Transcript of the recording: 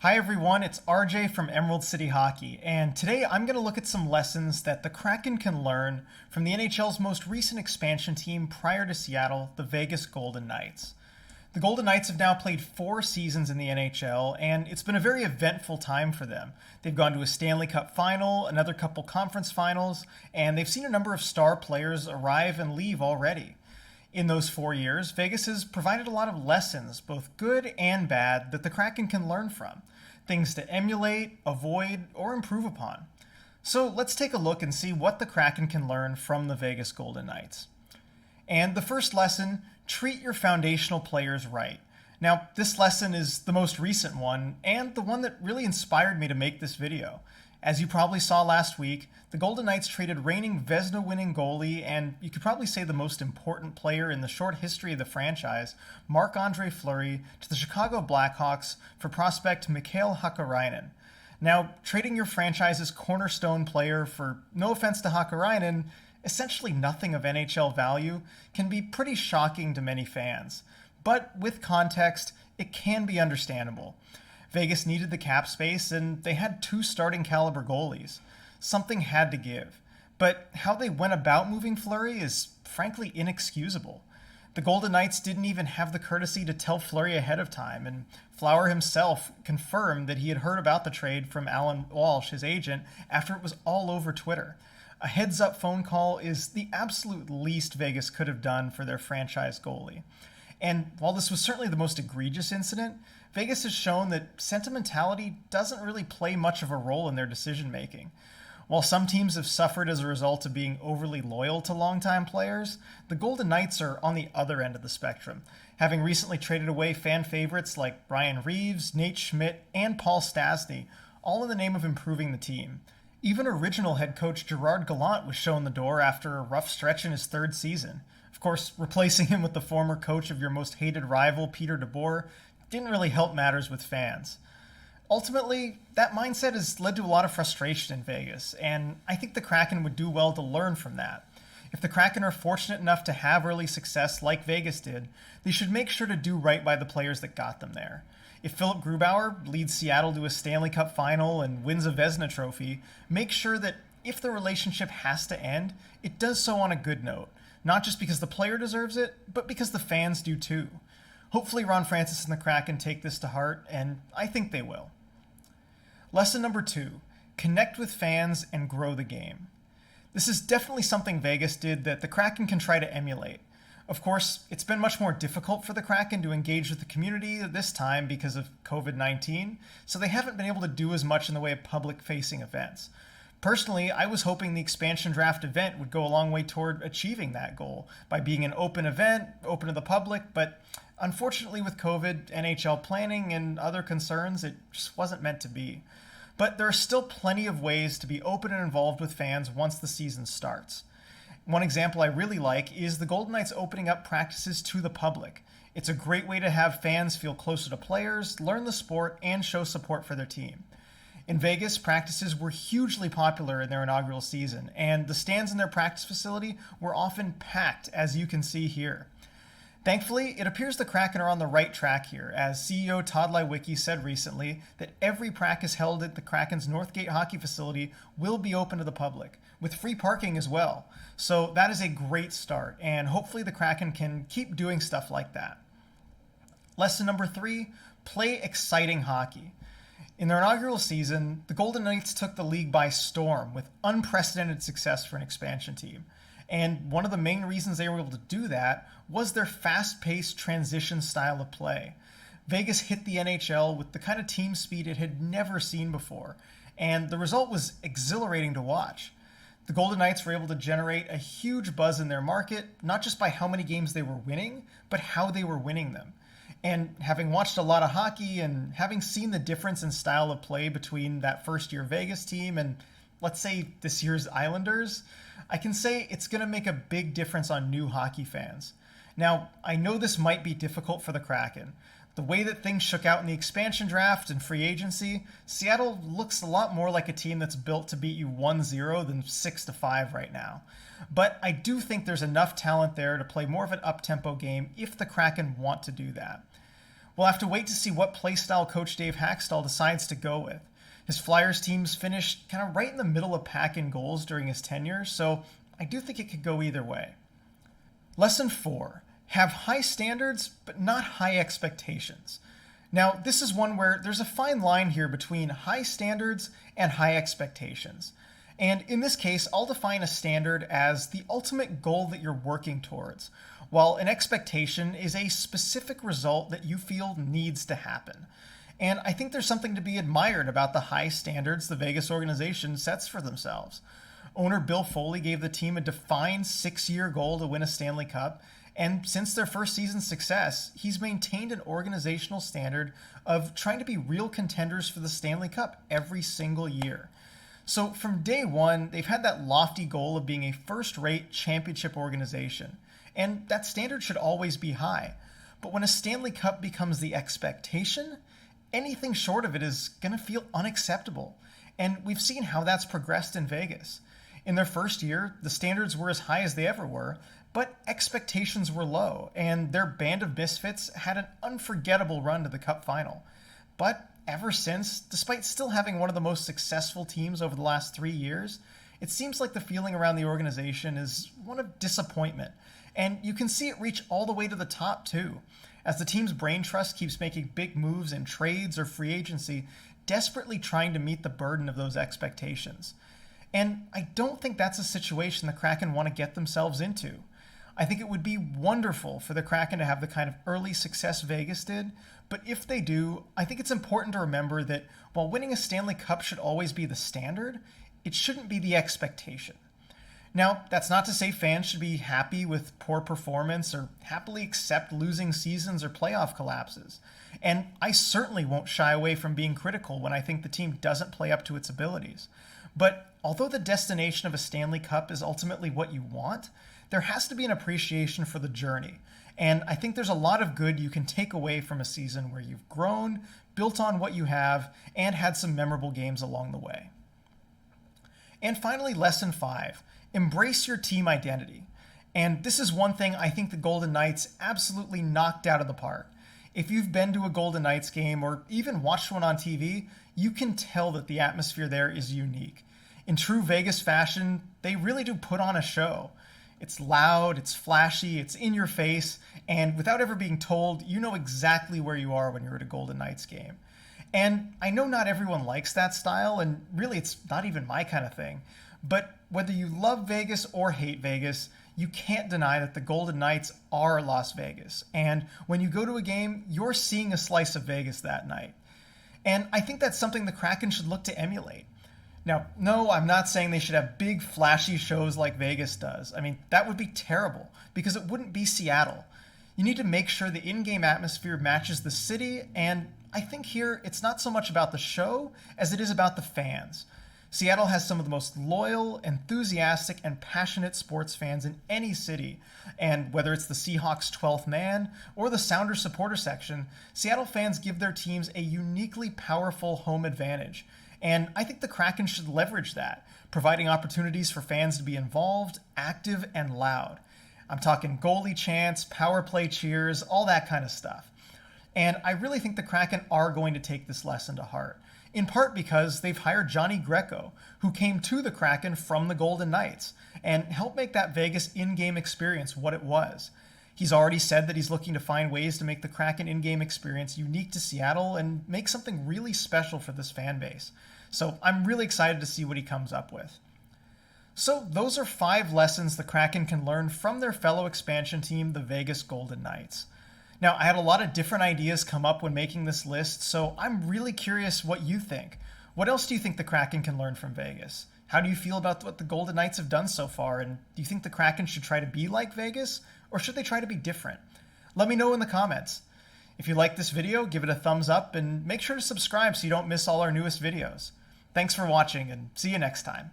Hi everyone, it's RJ from Emerald City Hockey, and today I'm going to look at some lessons that the Kraken can learn from the NHL's most recent expansion team prior to Seattle, the Vegas Golden Knights. The Golden Knights have now played 4 seasons in the NHL, and it's been a very eventful time for them. They've gone to a Stanley Cup final, another couple conference finals, and they've seen a number of star players arrive and leave already. In those 4 years, Vegas has provided a lot of lessons, both good and bad, that the Kraken can learn from. Things to emulate, avoid, or improve upon. So let's take a look and see what the Kraken can learn from the Vegas Golden Knights. And the first lesson, treat your foundational players right. Now, this lesson is the most recent one, and the one that really inspired me to make this video. As you probably saw last week, the Golden Knights traded reigning Vezina-winning goalie, and you could probably say the most important player in the short history of the franchise, Marc-Andre Fleury, to the Chicago Blackhawks for prospect Mikhail Hakkarainen. Now, trading your franchise's cornerstone player for, no offense to Hakkarainen, essentially nothing of NHL value, can be pretty shocking to many fans. But with context, it can be understandable. Vegas needed the cap space, and they had 2 starting caliber goalies. Something had to give. But how they went about moving Fleury is frankly inexcusable. The Golden Knights didn't even have the courtesy to tell Fleury ahead of time, and Flower himself confirmed that he had heard about the trade from Alan Walsh, his agent, after it was all over Twitter. A heads-up phone call is the absolute least Vegas could have done for their franchise goalie. And while this was certainly the most egregious incident, Vegas has shown that sentimentality doesn't really play much of a role in their decision-making. While some teams have suffered as a result of being overly loyal to longtime players, the Golden Knights are on the other end of the spectrum, having recently traded away fan favorites like Brian Reeves, Nate Schmidt, and Paul Stastny, all in the name of improving the team. Even original head coach Gerard Gallant was shown the door after a rough stretch in his 3rd season. Of course, replacing him with the former coach of your most hated rival, Peter DeBoer, didn't really help matters with fans. Ultimately, that mindset has led to a lot of frustration in Vegas, and I think the Kraken would do well to learn from that. If the Kraken are fortunate enough to have early success like Vegas did, they should make sure to do right by the players that got them there. If Philip Grubauer leads Seattle to a Stanley Cup final and wins a Vezina trophy, make sure that if the relationship has to end, it does so on a good note. Not just because the player deserves it, but because the fans do too. Hopefully Ron Francis and the Kraken take this to heart, and I think they will. Lesson number 2, connect with fans and grow the game. This is definitely something Vegas did that the Kraken can try to emulate. Of course, it's been much more difficult for the Kraken to engage with the community this time because of COVID-19, so they haven't been able to do as much in the way of public-facing events. Personally, I was hoping the expansion draft event would go a long way toward achieving that goal by being an open event, open to the public, but unfortunately with COVID, NHL planning, and other concerns, it just wasn't meant to be. But there are still plenty of ways to be open and involved with fans once the season starts. One example I really like is the Golden Knights opening up practices to the public. It's a great way to have fans feel closer to players, learn the sport, and show support for their team. In Vegas, practices were hugely popular in their inaugural season, and the stands in their practice facility were often packed, as you can see here. Thankfully, it appears the Kraken are on the right track here, as CEO Todd Leiweke said recently that every practice held at the Kraken's Northgate hockey facility will be open to the public, with free parking as well. So that is a great start, and hopefully the Kraken can keep doing stuff like that. Lesson number 3, play exciting hockey. In their inaugural season, the Golden Knights took the league by storm with unprecedented success for an expansion team. And one of the main reasons they were able to do that was their fast-paced transition style of play. Vegas hit the NHL with the kind of team speed it had never seen before, and the result was exhilarating to watch. The Golden Knights were able to generate a huge buzz in their market, not just by how many games they were winning, but how they were winning them. And having watched a lot of hockey and having seen the difference in style of play between that first-year Vegas team and, let's say, this year's Islanders, I can say it's going to make a big difference on new hockey fans. Now, I know this might be difficult for the Kraken. The way that things shook out in the expansion draft and free agency, Seattle looks a lot more like a team that's built to beat you 1-0 than 6-5 right now. But I do think there's enough talent there to play more of an up-tempo game if the Kraken want to do that. We'll have to wait to see what playstyle Coach Dave Hackstall decides to go with. His Flyers teams finished kind of right in the middle of pack in goals during his tenure, so I do think it could go either way. Lesson 4. Have high standards, but not high expectations. Now, this is one where there's a fine line here between high standards and high expectations. And in this case, I'll define a standard as the ultimate goal that you're working towards, while an expectation is a specific result that you feel needs to happen. And I think there's something to be admired about the high standards the Vegas organization sets for themselves. Owner Bill Foley gave the team a defined 6-year goal to win a Stanley Cup, and since their first season's success, he's maintained an organizational standard of trying to be real contenders for the Stanley Cup every single year. So from day one, they've had that lofty goal of being a first-rate championship organization, and that standard should always be high. But when a Stanley Cup becomes the expectation, anything short of it is going to feel unacceptable. And we've seen how that's progressed in Vegas. In their first year, the standards were as high as they ever were, but expectations were low, and their band of misfits had an unforgettable run to the Cup final. But ever since, despite still having one of the most successful teams over the last 3 years, it seems like the feeling around the organization is one of disappointment. And you can see it reach all the way to the top, too, as the team's brain trust keeps making big moves in trades or free agency, desperately trying to meet the burden of those expectations. And I don't think that's a situation the Kraken want to get themselves into. I think it would be wonderful for the Kraken to have the kind of early success Vegas did, but if they do, I think it's important to remember that while winning a Stanley Cup should always be the standard, it shouldn't be the expectation. Now, that's not to say fans should be happy with poor performance or happily accept losing seasons or playoff collapses. And I certainly won't shy away from being critical when I think the team doesn't play up to its abilities. But although the destination of a Stanley Cup is ultimately what you want, there has to be an appreciation for the journey. And I think there's a lot of good you can take away from a season where you've grown, built on what you have, and had some memorable games along the way. And finally, lesson 5. Embrace your team identity. And this is one thing I think the Golden Knights absolutely knocked out of the park. If you've been to a Golden Knights game or even watched one on TV, you can tell that the atmosphere there is unique. In true Vegas fashion, they really do put on a show. It's loud, it's flashy, it's in your face, and without ever being told, you know exactly where you are when you're at a Golden Knights game. And I know not everyone likes that style, and really it's not even my kind of thing. But whether you love Vegas or hate Vegas, you can't deny that the Golden Knights are Las Vegas. And when you go to a game, you're seeing a slice of Vegas that night. And I think that's something the Kraken should look to emulate. Now, no, I'm not saying they should have big, flashy shows like Vegas does. I mean, that would be terrible because it wouldn't be Seattle. You need to make sure the in-game atmosphere matches the city, and I think here it's not so much about the show as it is about the fans. Seattle has some of the most loyal, enthusiastic, and passionate sports fans in any city. And whether it's the Seahawks' 12th man or the Sounders supporter section, Seattle fans give their teams a uniquely powerful home advantage. And I think the Kraken should leverage that, providing opportunities for fans to be involved, active, and loud. I'm talking goalie chants, power play cheers, all that kind of stuff. And I really think the Kraken are going to take this lesson to heart. In part because they've hired Johnny Greco, who came to the Kraken from the Golden Knights, and helped make that Vegas in-game experience what it was. He's already said that he's looking to find ways to make the Kraken in-game experience unique to Seattle and make something really special for this fan base. So I'm really excited to see what he comes up with. So those are 5 lessons the Kraken can learn from their fellow expansion team, the Vegas Golden Knights. Now, I had a lot of different ideas come up when making this list, so I'm really curious what you think. What else do you think the Kraken can learn from Vegas? How do you feel about what the Golden Knights have done so far, and do you think the Kraken should try to be like Vegas, or should they try to be different? Let me know in the comments. If you like this video, give it a thumbs up, and make sure to subscribe so you don't miss all our newest videos. Thanks for watching, and see you next time.